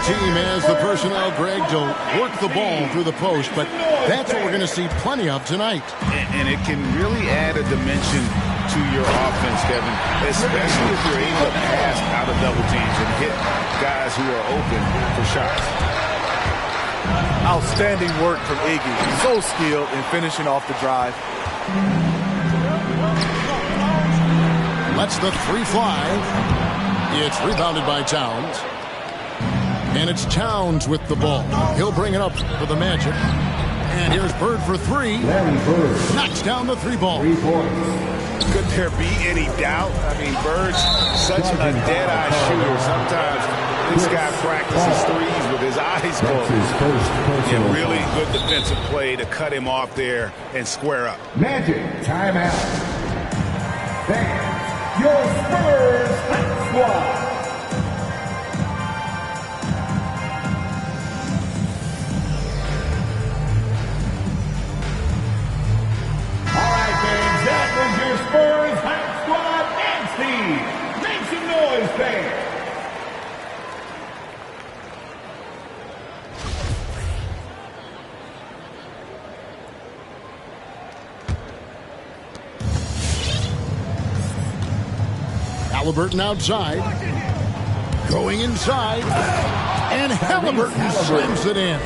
Team has the personnel, Greg, to work the ball through the post, but that's what we're going to see plenty of tonight. And it can really add a dimension to your offense, Kevin, especially if you're able to pass out of double teams and hit guys who are open for shots. Outstanding work from Iggy. So skilled in finishing off the drive. Lets the three fly. It's rebounded by Towns. And it's Towns with the ball. He'll bring it up for the Magic. And here's Bird for three. Knocks down the three ball. Could there be any doubt? I mean, Bird's such a dead-eye shooter. Sometimes this guy practices threes with his eyes closed. Yeah, really good defensive play to cut him off there and square up. Magic, timeout. Thanks. Your Spurs squad. Spurs Hype Squad and Steve. Make some noise, fans. Halliburton outside. Going inside. And Halliburton slams it in.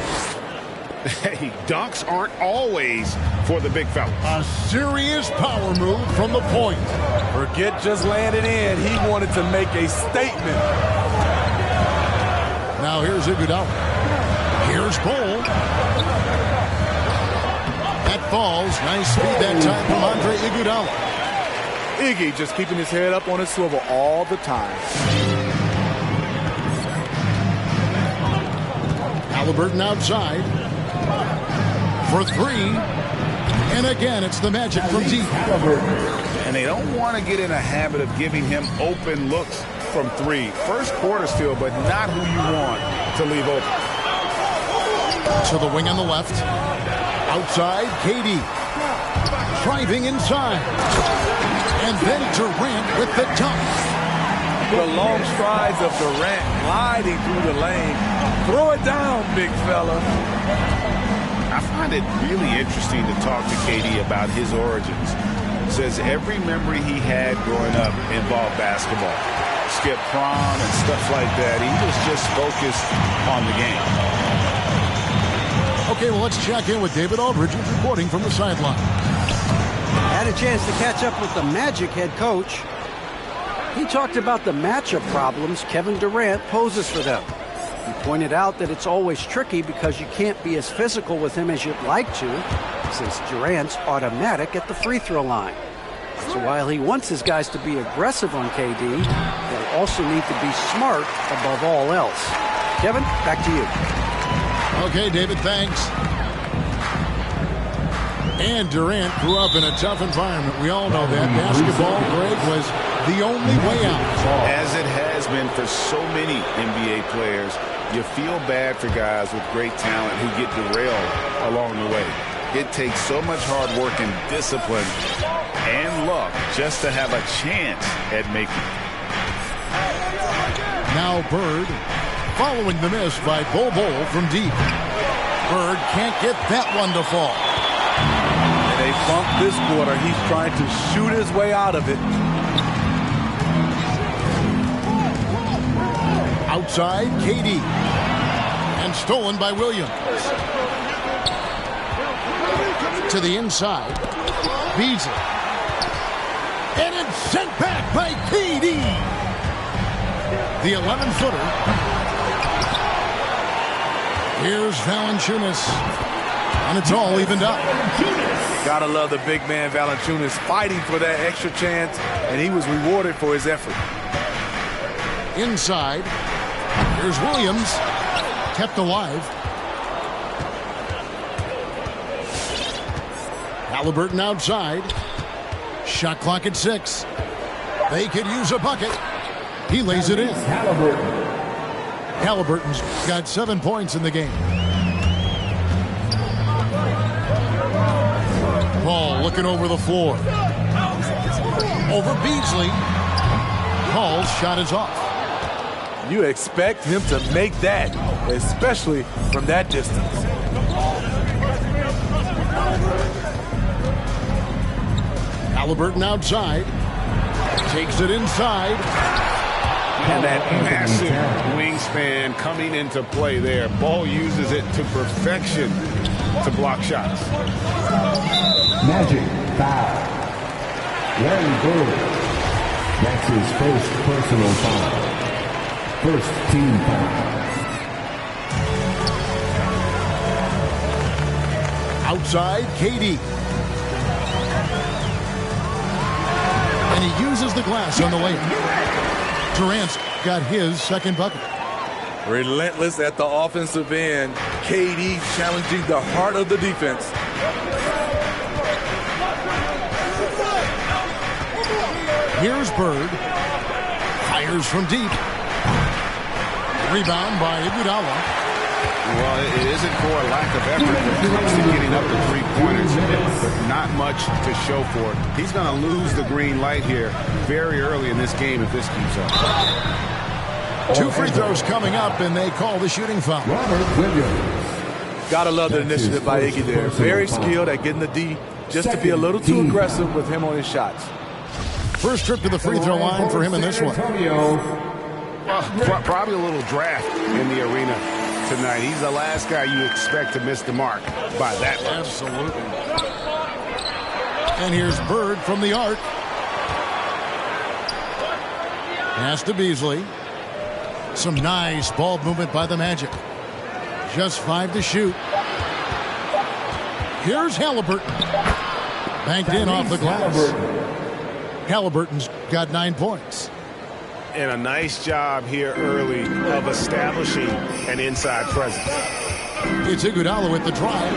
Hey, dunks aren't always for the big fella. A serious power move from the point. Forget just laying it in. He wanted to make a statement. Now here's Iguodala. Here's Cole. That falls. Nice speed that time from Andre Iguodala. Iggy just keeping his head up on his swivel all the time. Halliburton outside. For three, and again, it's the Magic from deep. And they don't want to get in a habit of giving him open looks from three. First quarter still, but not who you want to leave open. To the wing on the left. Outside, KD. Driving inside. And then Durant with the dunk. The long strides of Durant gliding through the lane. Throw it down, big fella. I find it really interesting to talk to KD about his origins. Says every memory he had growing up involved basketball. Skip prom and stuff like that. He was just focused on the game. Okay, well, let's check in with David Aldridge reporting from the sideline. Had a chance to catch up with the Magic head coach. He talked about the matchup problems Kevin Durant poses for them. He pointed out that it's always tricky because you can't be as physical with him as you'd like to, since Durant's automatic at the free throw line. So while he wants his guys to be aggressive on KD, they'll also need to be smart above all else. Kevin, back to you. Okay, David, thanks. And Durant grew up in a tough environment. We all know that. Basketball, Greg, was the only way out. As it has been for so many NBA players, you feel bad for guys with great talent who get derailed along the way. It takes so much hard work and discipline and luck just to have a chance at making it. Now Bird following the miss by Bol Bol from deep. Bird can't get that one to fall. And they bumped this quarter. He's trying to shoot his way out of it. Outside, KD. And stolen by Williams. To the inside, Beasley. And it's sent back by KD. The 11-footer. Here's Valanciunas. And it's all evened up. Gotta love the big man Valanciunas fighting for that extra chance, and he was rewarded for his effort. Inside, here's Williams. Kept alive. Halliburton outside. Shot clock at 6. They could use a bucket. He lays it in. Halliburton's got 7 points in the game. Paul looking over the floor. Over Beasley. Paul's shot is off. You expect him to make that, especially from that distance. Halliburton outside. Takes it inside. And that massive wingspan coming into play there. Ball uses it to perfection to block shots. Magic foul. Larry Bird. That's his first personal foul. First team foul. Outside, KD. And he uses the glass on the layup. Durant's got his second bucket. Relentless at the offensive end. KD challenging the heart of the defense. Here's Bird. Fires from deep. Rebound by Iguodala. Well, it isn't for a lack of effort when it comes to getting up the three-pointers, but not much to show for it. He's going to lose the green light here very early in this game if this keeps up. 2 free throws coming up, and they call the shooting foul. Robert Williams. Gotta love the initiative by Iggy there. Very skilled at getting the D, just to be a little too aggressive with him on his shots. First trip to the free throw line for him in this one. Probably a little draft in the arena tonight. He's the last guy you expect to miss the mark by that much. Absolutely. And here's Bird from the arc. Pass to Beasley. Some nice ball movement by the Magic. Just 5 to shoot. Here's Halliburton. Banked in off the glass. Halliburton's got 9 points. And a nice job here early of establishing an inside presence. It's Iguodala with the drive.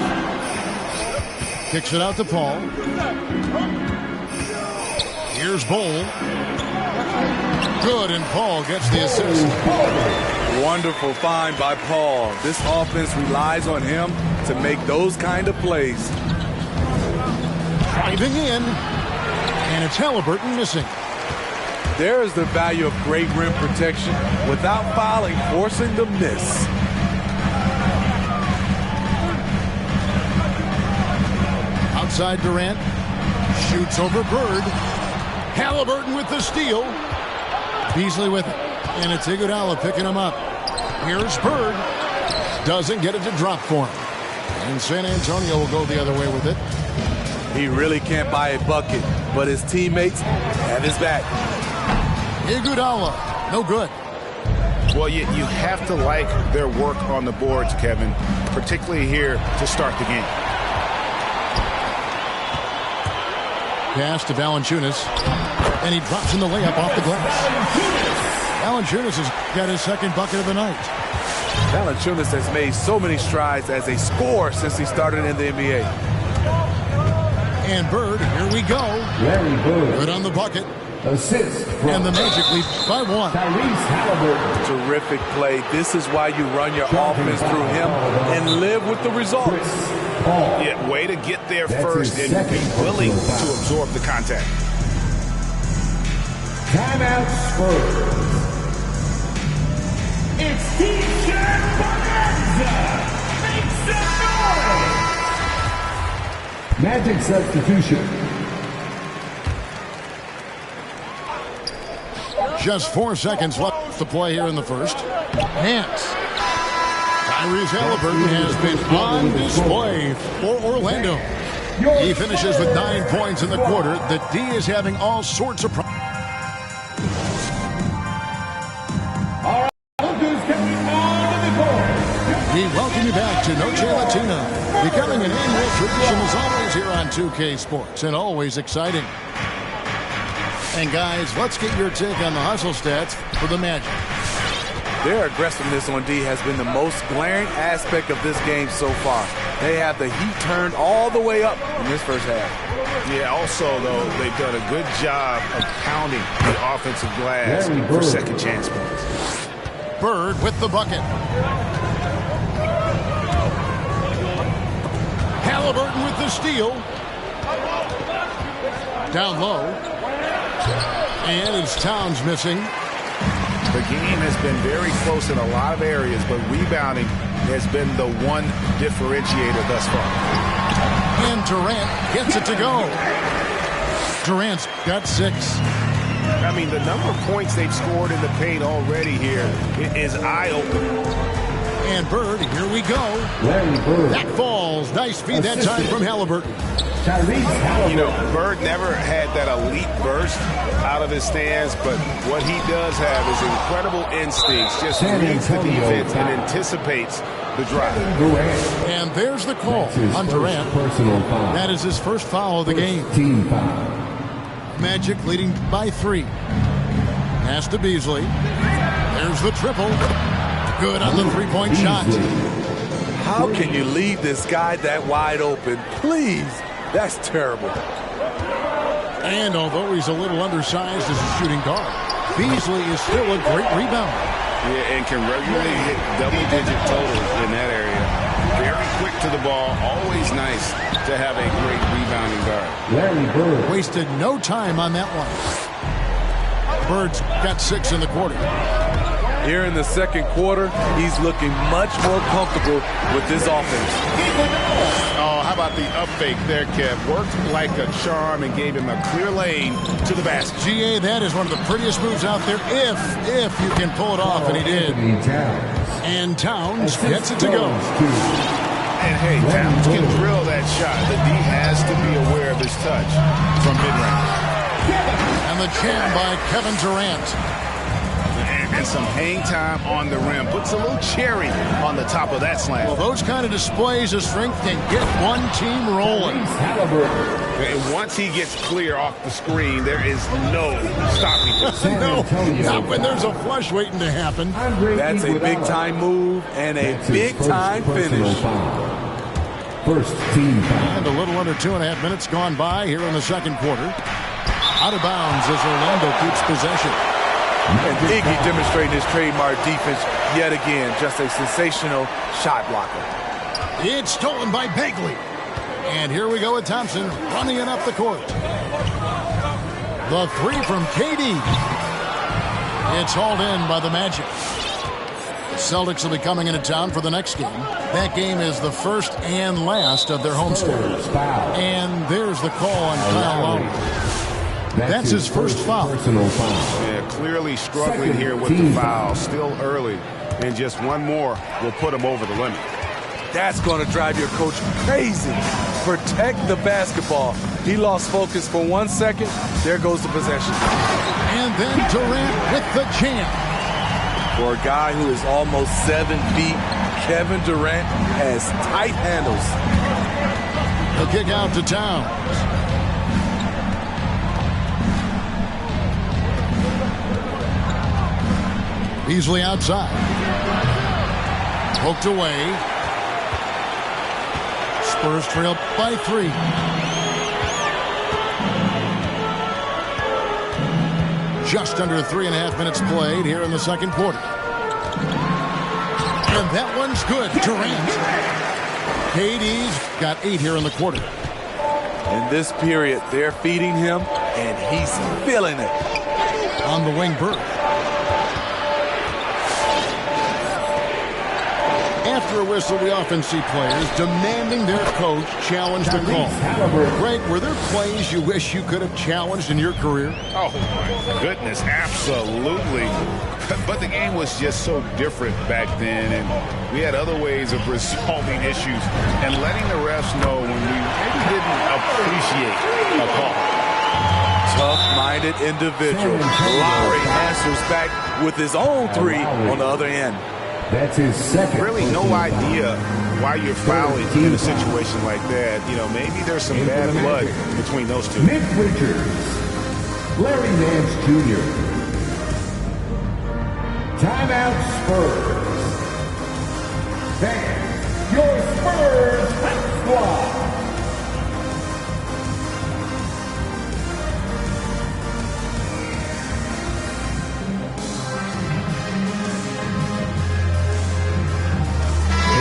Kicks it out to Paul. Here's Bol. Good, and Paul gets the assist. Wonderful find by Paul. This offense relies on him to make those kind of plays. Driving in, and it's Halliburton missing. There is the value of great rim protection without fouling, forcing the miss. Outside Durant. Shoots over Bird. Halliburton with the steal. Beasley with it. And it's Iguodala picking him up. Here's Bird. Doesn't get it to drop for him. And San Antonio will go the other way with it. He really can't buy a bucket, but his teammates have his back. Iguodala, no good. Well, you have to like their work on the boards, Kevin, particularly here to start the game. Pass to Valanciunas, and he drops in the layup off the glass. Valanciunas has got his second bucket of the night. Valanciunas has made so many strides as a scorer since he started in the NBA. And Bird, here we go. Larry Bird. Good on the bucket. Assist from And the Magic lead by 1. Tyrese Halliburton. Terrific play. This is why you run your offense through him and live with the results. Paul. Yeah, way to get there That's first his and be second willing personal to foul. absorb the contact. Timeout Spurs. it's T-shirt Bonanza. Make some noise. Magic substitution. Just 4 seconds left to play here in the first. Hands. Tyrese Halliburton has been on display for Orlando. He finishes with 9 points in the quarter. The D is having all sorts of problems. All right, look who's coming on the court. We welcome you back to Noche Latina, becoming an annual tradition as always here on 2K Sports, and always exciting. And guys, let's get your take on the hustle stats for the Magic. Their aggressiveness on D has been the most glaring aspect of this game so far. They have the heat turned all the way up in this first half. Yeah, also, though, they've done a good job of pounding the offensive glass for second chance points. Bird with the bucket. Halliburton with the steal. Down low. And it's Towns missing. The game has been very close in a lot of areas, but rebounding has been the one differentiator thus far. And Durant gets it to go. Durant's got 6. I mean, the number of points they've scored in the paint already here is eye-opening. And Bird, here we go. Larry Bird. That falls. Nice feed that time from Halliburton. You know, Bird never had that elite burst out of his stance, but what he does have is incredible instincts. Just reads the defense and anticipates the drive. And there's the call on Durant. That is his first foul of the game. Team foul. Magic leading by 3. Pass to Beasley. There's the triple. Good on the three-point shot. How can you leave this guy that wide open? Please. That's terrible. And although he's a little undersized as a shooting guard, Beasley is still a great rebounder. Yeah, and can regularly hit double-digit totals in that area. Very quick to the ball. Always nice to have a great rebounding guard. Larry Bird. Wasted no time on that one. Bird's got 6 in the quarter. Here in the second quarter, he's looking much more comfortable with this offense. Oh, how about the up fake there, Kev? Worked like a charm and gave him a clear lane to the basket. GA, that is one of the prettiest moves out there, if you can pull it off, and he did. And Towns gets it to go. And hey, Towns can drill that shot. The D has to be aware of his touch from mid-range. And the jam by Kevin Durant. And some hang time on the rim. Puts a little cherry on the top of that slam. Well, those kind of displays of strength can get one team rolling. And once he gets clear off the screen, there is no stopping him. No, not when there's a flush waiting to happen. That's a big-time move and a big-time finish. First team foul. And a little under 2.5 minutes gone by here in the second quarter. Out of bounds as Orlando keeps possession. And Iggy demonstrating his trademark defense yet again. Just a sensational shot blocker. It's stolen by Bagley. And here we go with Thompson running it up the court. The 3 from KD. It's hauled in by the Magic. The Celtics will be coming into town for the next game. That game is the first and last of their homestand. And there's the call on Kyle Lowry. That's his first foul. Yeah, clearly struggling here with the foul. Still early. And just one more will put him over the limit. That's going to drive your coach crazy. Protect the basketball. He lost focus for 1 second. There goes the possession. And then Durant with the jam. For a guy who is almost 7 feet, Kevin Durant has tight handles. The kick out to Towns. Beasley outside. Poked away. Spurs trail by 3. Just under 3.5 minutes played here in the second quarter. And that one's good. Durant. KD's got 8 here in the quarter. In this period, they're feeding him, and he's feeling it. On the wing, Bird. After a whistle, we often see players demanding their coach challenge the call. Greg, were there plays you wish you could have challenged in your career? Oh, my goodness, absolutely. But the game was just so different back then, and we had other ways of resolving issues and letting the refs know when we maybe didn't appreciate a call. Tough-minded individual. Lowry answers back with his own three on the other end. That's his second. Really no idea why you're fouling in a situation like that. You know, maybe there's some bad blood between those two. Nick Richards, Larry Nance Jr. Timeout Spurs. Fans, your Spurs hot squad.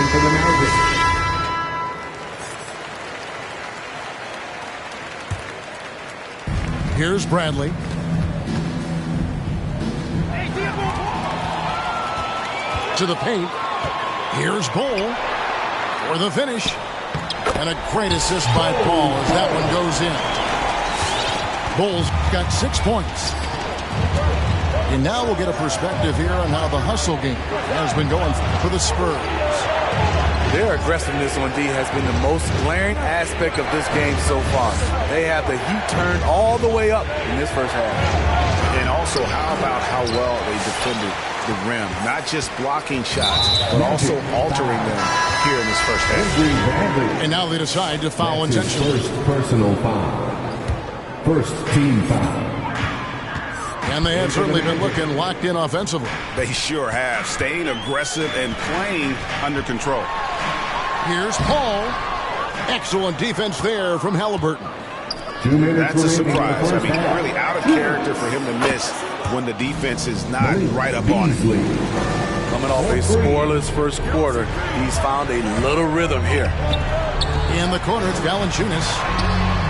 For the Magic. Here's Bradley. To the paint. Here's Bull for the finish. And a great assist by Paul as that one goes in. Bull's got 6 points. And now we'll get a perspective here on how the hustle game has been going for the Spurs. Their aggressiveness on D has been the most glaring aspect of this game so far. They have the heat turned all the way up in this first half. And also, how about how well they defended the rim? Not just blocking shots, but also altering them here in this first half. And now they decide to foul intentionally. First personal foul. First team foul. And they have certainly been looking locked in offensively. They sure have. Staying aggressive and playing under control. Here's Paul. Excellent defense there from Halliburton. That's a surprise. I mean, really out of character for him to miss when the defense is not right up on it. Coming off a scoreless first quarter, he's found a little rhythm here. In the corner, it's Valanciunas.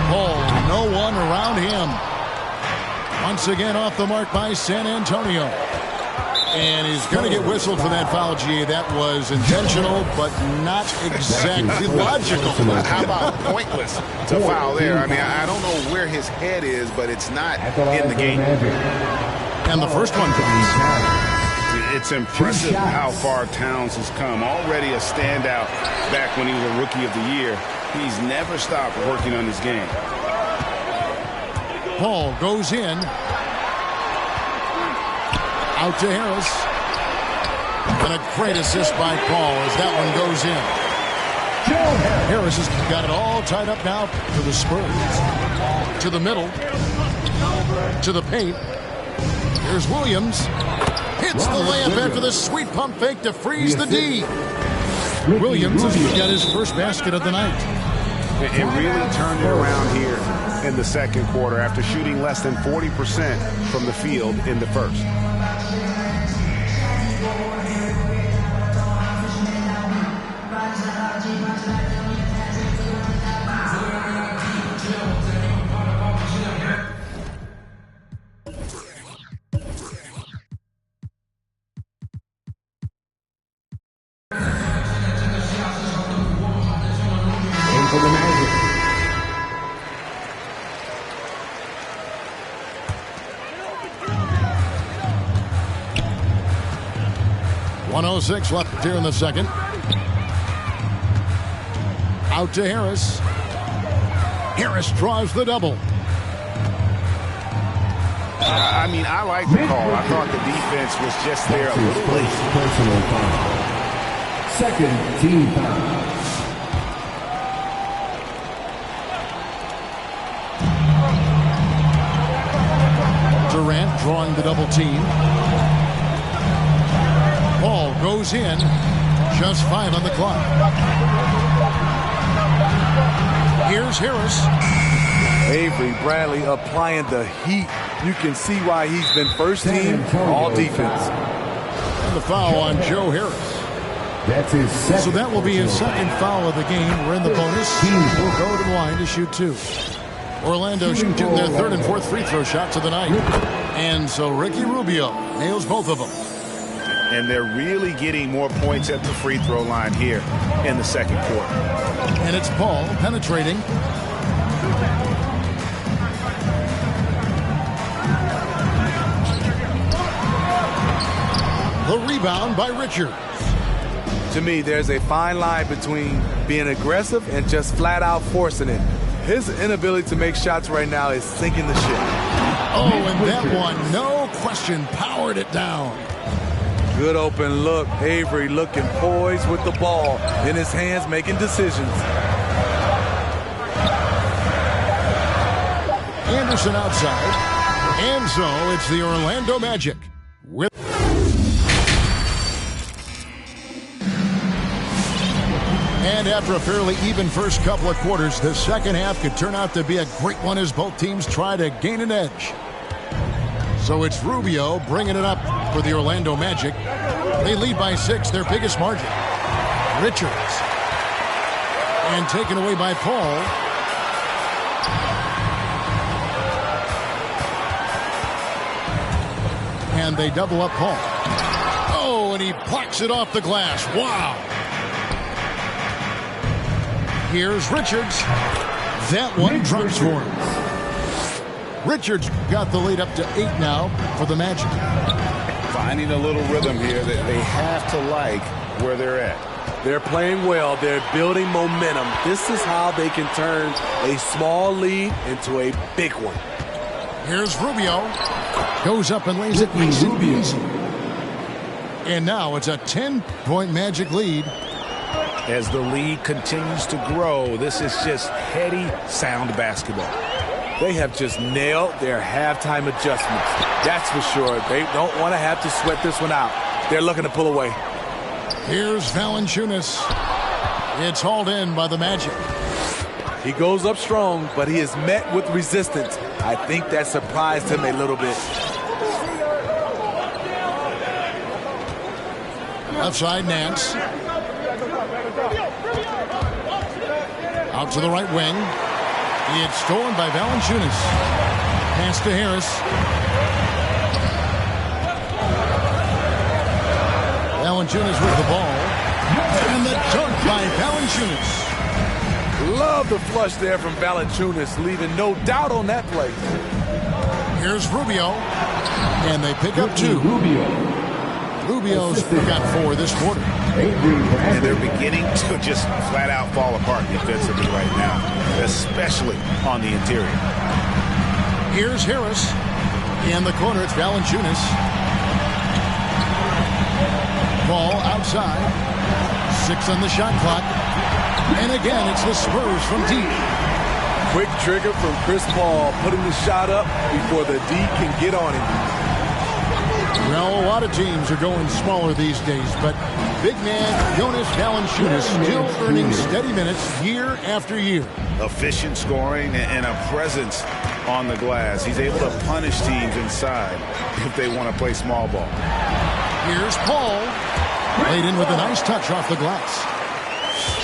Paul, no one around him. Once again off the mark by San Antonio. And he's going to get whistled for that foul, G. That was intentional, but not exactly logical. How about pointless to foul there? I mean, I don't know where his head is, but it's not in the game. And the first one comes. It's impressive how far Towns has come. Already a standout back when he was a Rookie of the Year. He's never stopped working on his game. Paul goes in. Out to Harris. And a great assist by Paul as that one goes in. Harris has got it all tied up now for the Spurs. To the middle. To the paint. Here's Williams. Hits the layup after the sweet pump fake to freeze the D. Williams has got his first basket of the night. It really turned it around here in the second quarter after shooting less than 40% from the field in the first. For the Magic. .106 left here in the second. Out to Harris. Harris draws the double. I mean, I like the call. I thought the defense was just there a little late. Personal foul. Second team foul. Durant drawing the double team. Ball goes in. Just 5 on the clock. Here's Harris. Avery Bradley applying the heat. You can see why he's been first team all defense. And the foul on Joe Harris. That's his second. So that will be his second foul of the game. We're in the bonus. We'll go to the line to shoot 2. Orlando shooting their third and fourth free throw shots of the night. And so Ricky Rubio nails both of them. and they're really getting more points at the free throw line here in the second quarter. And it's Paul penetrating. The rebound by Richards. To me, there's a fine line between being aggressive and just flat out forcing it. His inability to make shots right now is sinking the ship. Oh, and that one, no question, powered it down. Good open look. Avery looking poised with the ball in his hands, making decisions. Anderson outside. And so it's the Orlando Magic with... And after a fairly even first couple of quarters, the second half could turn out to be a great one as both teams try to gain an edge. So it's Rubio bringing it up for the Orlando Magic. They lead by 6, their biggest margin. Richards. And taken away by Paul. And they double up Paul. Oh, and he plucks it off the glass. Wow. Here's Richards. That one drops for him. Richards got the lead up to 8 now for the Magic. Finding a little rhythm here that they have to like where they're at. They're playing well. They're building momentum. This is how they can turn a small lead into a big one. Here's Rubio. Goes up and lays it nice and easy. And now it's a 10-point Magic lead. As the lead continues to grow, this is just heady, sound basketball. They have just nailed their halftime adjustments. That's for sure. They don't want to have to sweat this one out. They're looking to pull away. Here's Valanciunas. It's hauled in by the Magic. He goes up strong, but he is met with resistance. I think that surprised him a little bit. Outside Nance. Out to the right wing. It's stolen by Valanciunas. Pass to Harris. Valanciunas with the ball. And the dunk by Valanciunas. Love the flush there from Valanciunas, leaving no doubt on that play. Here's Rubio. And they pick up 2. Rubio's got 4 this quarter. And they're beginning to just flat out fall apart defensively right now, especially on the interior. Here's Harris. In the corner, it's Valanciunas. Ball outside. 6 on the shot clock. And again, it's the Spurs from deep. Quick trigger from Chris Paul, putting the shot up before the D can get on him. Well, a lot of teams are going smaller these days, but big man Jonas Valanciunas still earning steady minutes year after year. Efficient scoring and a presence on the glass. He's able to punish teams inside if they want to play small ball. Here's Paul. Laid in with a nice touch off the glass.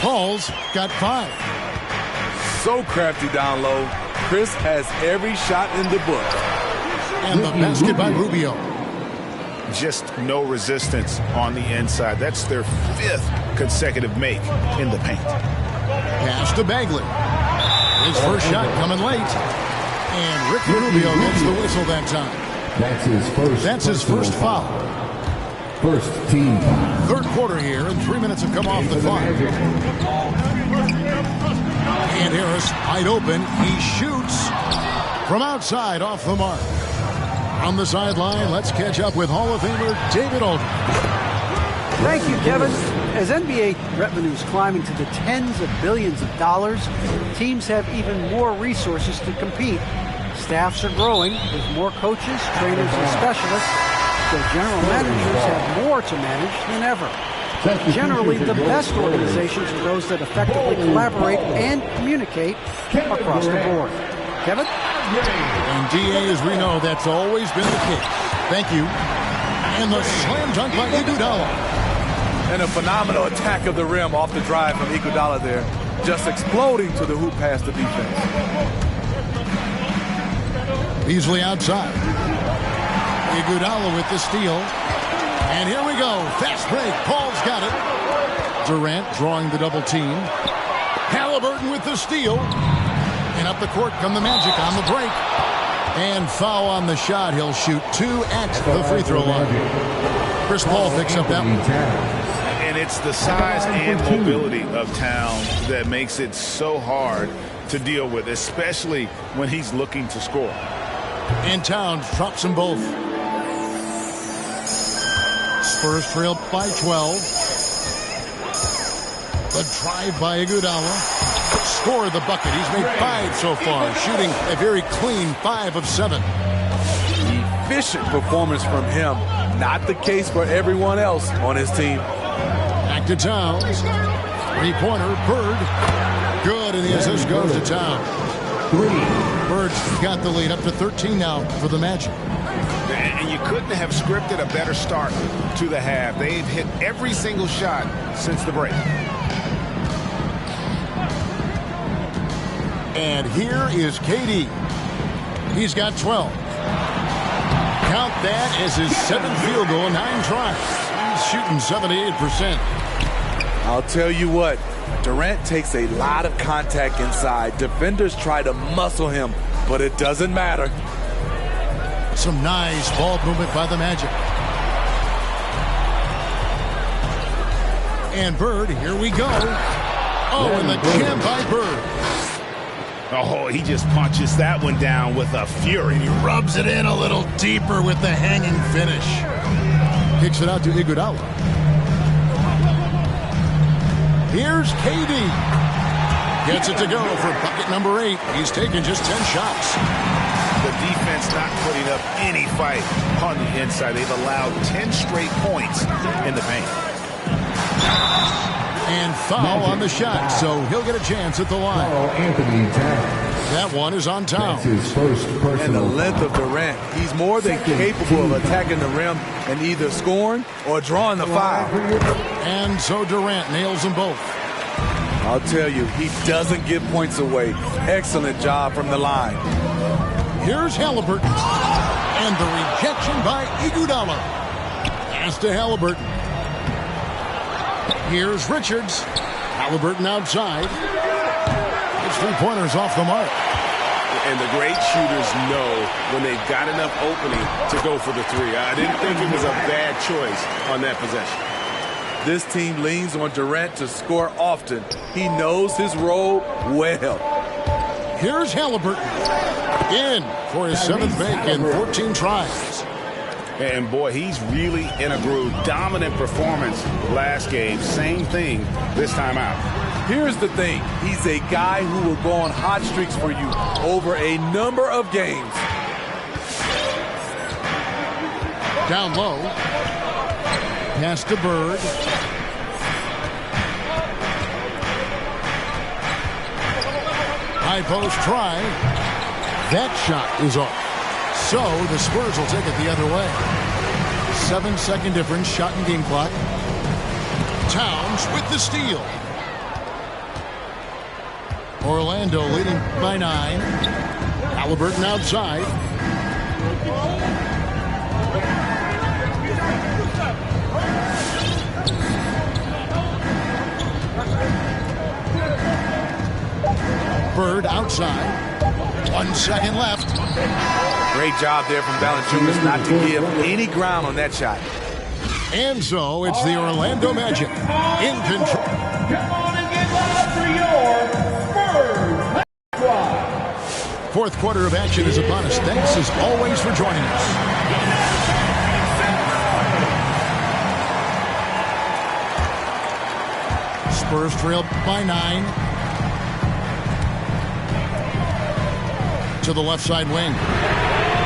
Paul's got 5. So crafty down low. Chris has every shot in the book. And the basket by Rubio. Just no resistance on the inside. That's their 5th consecutive make in the paint. Pass to Bagley. His first shot coming late. And Ricky Rubio gets the whistle that time. That's his first foul. First team foul. Third quarter here, and 3 minutes have come off the clock. And Harris wide open. He shoots from outside off the mark. On the sideline, let's catch up with Hall of Famer David Aldridge. Thank you, Kevin. As NBA revenues climb into the tens of billions of dollars, teams have even more resources to compete. Staffs are growing with more coaches, trainers, and specialists, so general managers have more to manage than ever. Generally, the best organizations are those that effectively collaborate and communicate across the board. Kevin? And DA, as we know, that's always been the case. Thank you. And the slam dunk by Iguodala. And a phenomenal attack of the rim off the drive from Iguodala there. Just exploding to the hoop past the defense. Beasley outside. Iguodala with the steal. And here we go. Fast break. Paul's got it. Durant drawing the double team. Halliburton with the steal. And up the court come the Magic on the break. And foul on the shot. He'll shoot 2 at the free throw line. Chris Paul picks up that one. And it's the size and mobility of Towns that makes it so hard to deal with, especially when he's looking to score. And Towns drops them both. Spurs trail by 12. The drive by Iguodala. Score the bucket. He's made 5 so far, shooting a very clean 5 of 7. Efficient performance from him. Not the case for everyone else on his team. Back to Towns. Three-pointer, Bird. Good, and the assist goes to Towns. Bird's got the lead up to 13 now for the Magic. And you couldn't have scripted a better start to the half. They've hit every single shot since the break. And here is KD. He's got 12. Count that as his 7th field goal, 9 tries. He's shooting 78%. I'll tell you what, Durant takes a lot of contact inside. Defenders try to muscle him, but it doesn't matter. Some nice ball movement by the Magic. And Bird, here we go. Oh, and the jam by Bird. Oh, he just punches that one down with a fury. He rubs it in a little deeper with the hanging finish. Kicks it out to Iguodala. Here's KD. Gets it to go for bucket number 8. He's taken just 10 shots. The defense not putting up any fight on the inside. They've allowed 10 straight points in the paint. And foul on the shot, so he'll get a chance at the line. Anthony Towns. That one is on Towns. That's his first personal. And the length of Durant, he's more than capable of attacking the rim and either scoring or drawing the foul. And so Durant nails them both. I'll tell you, he doesn't give points away. Excellent job from the line. Here's Halliburton. And the rejection by Iguodala. Pass to Halliburton. Here's Richards. Halliburton outside. His three-pointers off the mark. And the great shooters know when they've got enough opening to go for the 3. I didn't think it was a bad choice on that possession. This team leans on Durant to score often. He knows his role well. Here's Halliburton. In for his 7th make in 14 tries. And boy, he's really in a groove. Dominant performance last game. Same thing this time out. Here's the thing. He's a guy who will go on hot streaks for you over a number of games. Down low. Pass to Bird. High post try. That shot is off. So the Spurs will take it the other way. 7-second difference, shot and game clock. Towns with the steal. Orlando leading by 9. Halliburton outside. Bird outside. 1 second left. Great job there from Valanciunas not to give any ground on that shot. And so it's the Orlando Magic in control. Come on and get loud for your Spurs squad. Fourth quarter of action is upon us. Thanks as always for joining us. Spurs trail by 9. To the left side wing.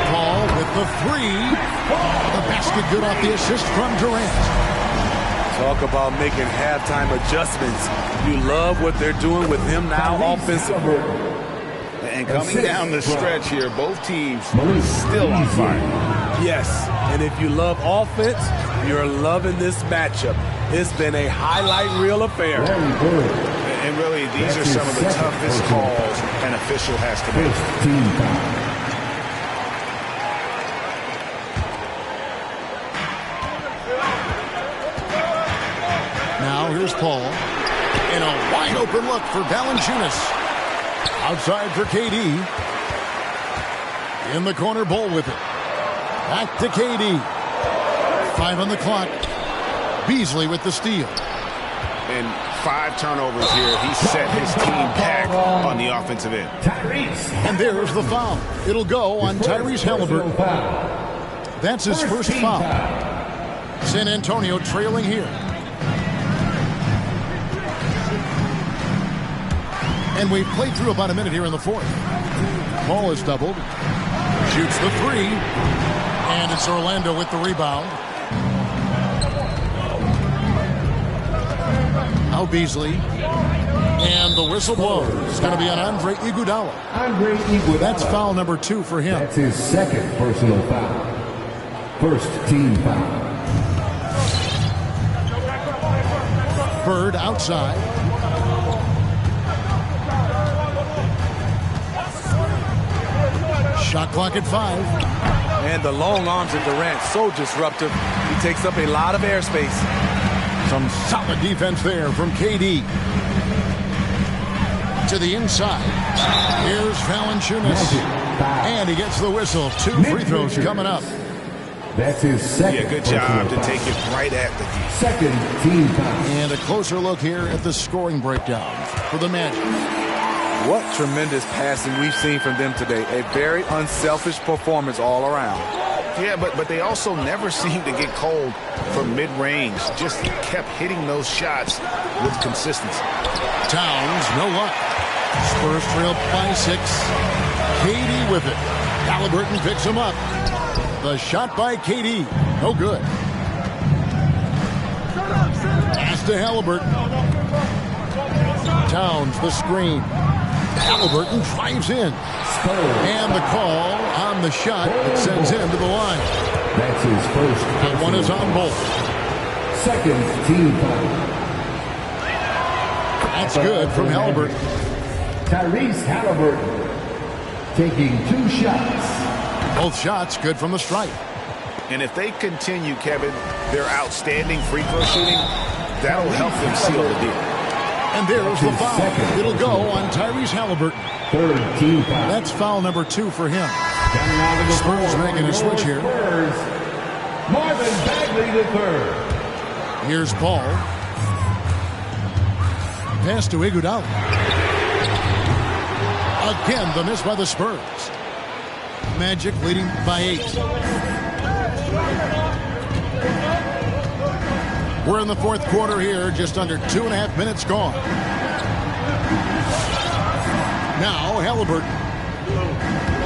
Paul with the 3. The basket good off the assist from Durant. Talk about making halftime adjustments. You love what they're doing with him now offensively. And coming down the stretch here, both teams still on fire. Yes, and if you love offense, you're loving this matchup. It's been a highlight reel affair. And really, these are some of the toughest calls an official has to make. Paul. And a wide open look for Valanciunas. Outside for KD. In the corner, Bol with it. Back to KD. 5 on the clock. Beasley with the steal. And 5 turnovers here. He set his team back on the offensive end. And there's the foul. It'll go on Tyrese Halliburton. That's his first foul. San Antonio trailing here. And we've played through about a minute here in the fourth. Ball is doubled. Shoots the 3. And it's Orlando with the rebound. Now Beasley. And the whistle blows. It's going to be on Andre Iguodala. That's foul number 2 for him. That's his second personal foul. First team foul. Bird outside. Shot clock at 5. And the long arms of Durant, so disruptive. He takes up a lot of airspace. Some solid defense there from KD. To the inside. Here's Valanciunas. And he gets the whistle. 2 free throws coming up. That's his second. Yeah, good job to take it right at the defense. Second team foul. And a closer look here at the scoring breakdown for the Magic. What tremendous passing we've seen from them today. A very unselfish performance all around. Yeah, but they also never seemed to get cold from mid-range. Just kept hitting those shots with consistency. Towns, no luck. Spurs trail by 6. KD with it. Halliburton picks him up. The shot by KD. No good. Pass to Halliburton. Towns, the screen. Halliburton drives in. And the call on the shot that sends him to the line. That's his first. That one is on Bol. Second team foul. That's good from Halliburton. Tyrese Halliburton taking 2 shots. Both shots good from the stripe. And if they continue, Kevin, their outstanding free throw shooting, that'll help them seal the deal. And there's the foul. It'll go on Tyrese Halliburton. Third team foul. That's foul number 2 for him. Spurs making a switch here. Marvin Bagley III. Here's Paul. Pass to Iguodala. Again, the miss by the Spurs. Magic leading by 8. We're in the fourth quarter here, just under 2.5 minutes gone. Now Halliburton.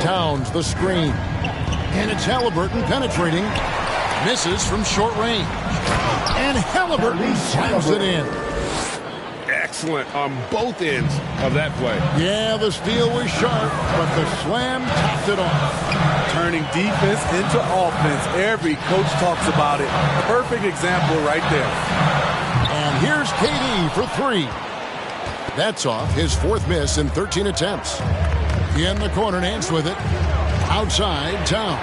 Towns, the screen. And it's Halliburton penetrating. Misses from short range. And Halliburton slams it in. Excellent on both ends of that play. Yeah, the steal was sharp, but the slam topped it off. Turning defense into offense. Every coach talks about it. Perfect example right there. And here's KD for 3. That's off his 4th miss in 13 attempts. In the corner, Nance with it. Outside, Towns.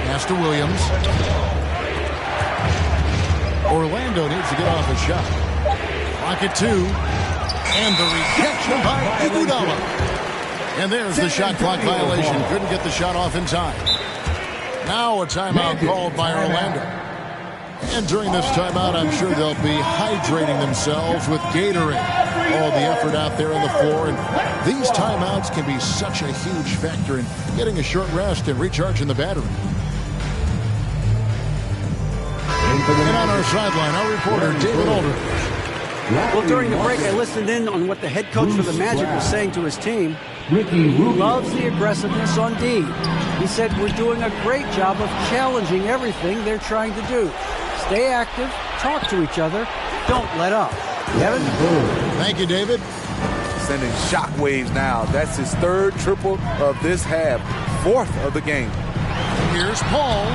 Pass to Williams. Orlando needs to get off a shot. Clock at 2. And the rejection by Iguodala. And there's the shot clock violation. Couldn't get the shot off in time. Now a timeout called by Orlando. And during this timeout, I'm sure they'll be hydrating themselves with Gatorade. All the effort out there on the floor. And these timeouts can be such a huge factor in getting a short rest and recharging the battery. And on our sideline, our reporter, David Aldridge. Well, during the break, I listened in on what the head coach for the Magic was saying to his team. He loves the aggressiveness on D. He said, we're doing a great job of challenging everything they're trying to do. Stay active, talk to each other, don't let up. Kevin? Thank you, David. Sending shockwaves now. That's his 3rd triple of this half. 4th of the game. Here's Paul.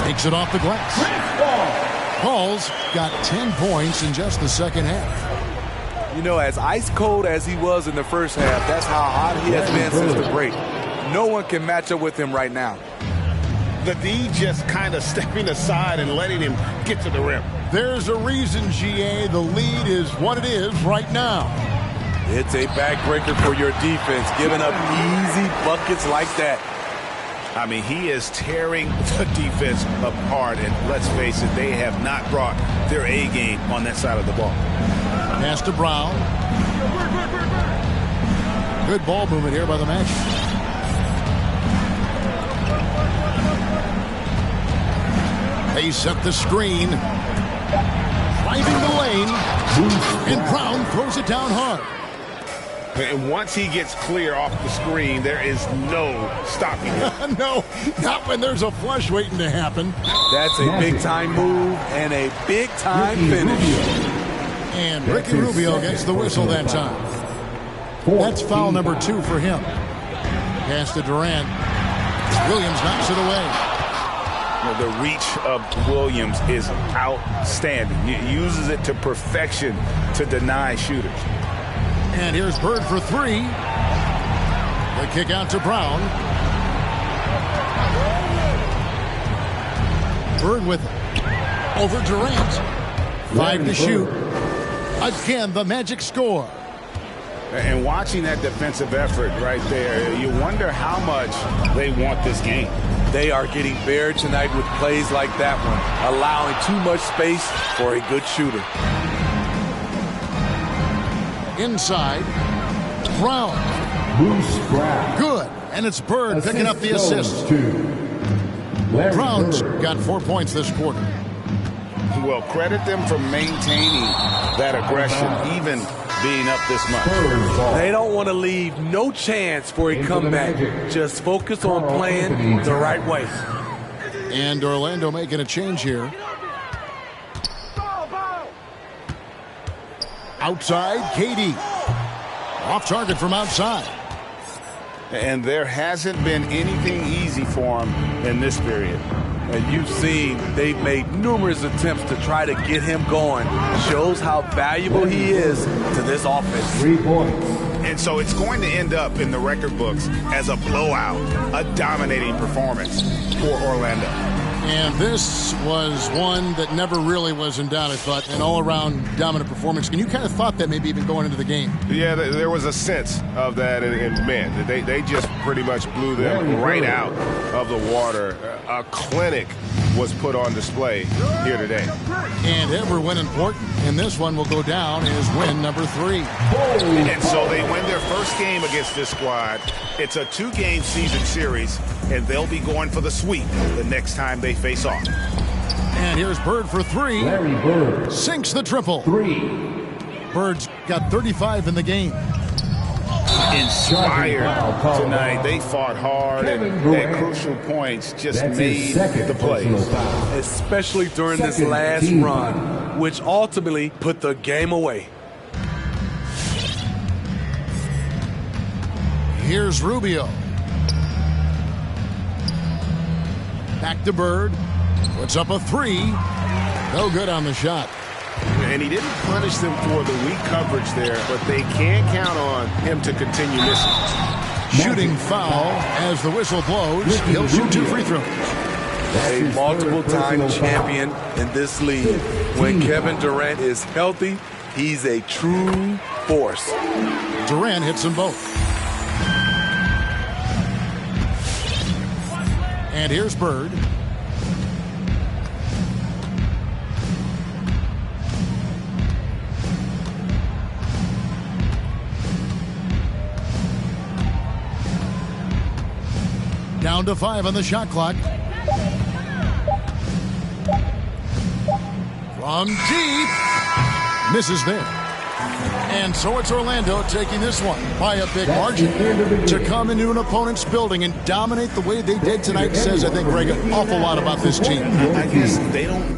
Takes it off the glass. Paul's got 10 points in just the second half. You know, as ice cold as he was in the first half, that's how hot he has been since the break. No one can match up with him right now. The D just kind of stepping aside and letting him get to the rim. There's a reason, GA. The lead is what it is right now. It's a backbreaker for your defense, giving up easy buckets like that. I mean, he is tearing the defense apart, and let's face it, they have not brought their A game on that side of the ball. Pass to Brown. Good ball movement here by the Magic. They set the screen. Driving the lane. And Brown throws it down hard. And once he gets clear off the screen, there is no stopping him. No, not when there's a flush waiting to happen. That's a big-time move and a big-time finish. And Ricky Rubio gets the whistle that time. That's foul number 2 for him. Pass to Durant. Williams knocks it away. The reach of Williams is outstanding. He uses it to perfection to deny shooters. And here's Bird for 3. The kick out to Brown. Bird with over Durant. 5 to shoot. Again, the Magic score. And watching that defensive effort right there, you wonder how much they want this game. They are getting buried tonight with plays like that one, allowing too much space for a good shooter. Inside, Brown. Good, and it's Bird picking up the assist. Brown's got 4 points this quarter. Well, credit them for maintaining that aggression, even being up this much. They don't want to leave no chance for a comeback. Just focus on playing the right way. And Orlando making a change here. Outside, KD. Off target from outside. And there hasn't been anything easy for him in this period. And you've seen they've made numerous attempts to try to get him going. Shows how valuable he is to this offense. 3 points. And so it's going to end up in the record books as a blowout, a dominating performance for Orlando. And this was one that never really was in doubt, I thought, an all-around dominant performance. And you kind of thought that maybe even going into the game. Yeah, there was a sense of that, and man, they just pretty much blew them right out of the water. A clinic was put on display here today. And every win important, and this one will go down as win number 3. And so they win their first game against this squad. It's a 2-game season series, and they'll be going for the sweep the next time they face off. And here's Bird for 3. Larry Bird. Sinks the triple. 3. Bird's got 35 in the game. Inspired tonight. They fought hard, and at crucial points just made the plays. Especially during this last run, which ultimately put the game away. Here's Rubio. Back to Bird. Puts up a 3. No good on the shot. And he didn't punish them for the weak coverage there, but they can't count on him to continue missing. Shooting foul as the whistle blows. He'll shoot 2 free throws. A multiple-time champion in this league. When Kevin Durant is healthy, he's a true force. Durant hits them both. And here's Bird. Down to 5 on the shot clock. From deep. Misses there. And so it's Orlando taking this one by a big margin. To come into an opponent's building and dominate the way they did tonight says, I think, Greg, an awful lot about this team. I guess they don't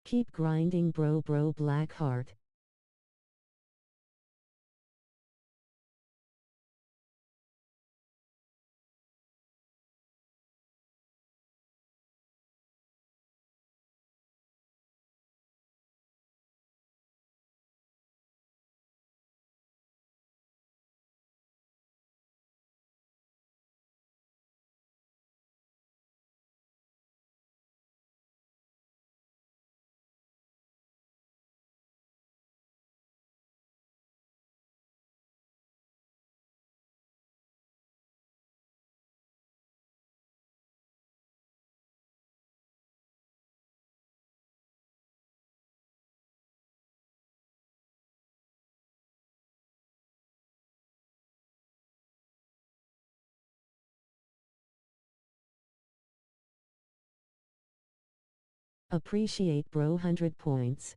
Keep grinding, bro, Blackheart. Appreciate, bro, 100 points.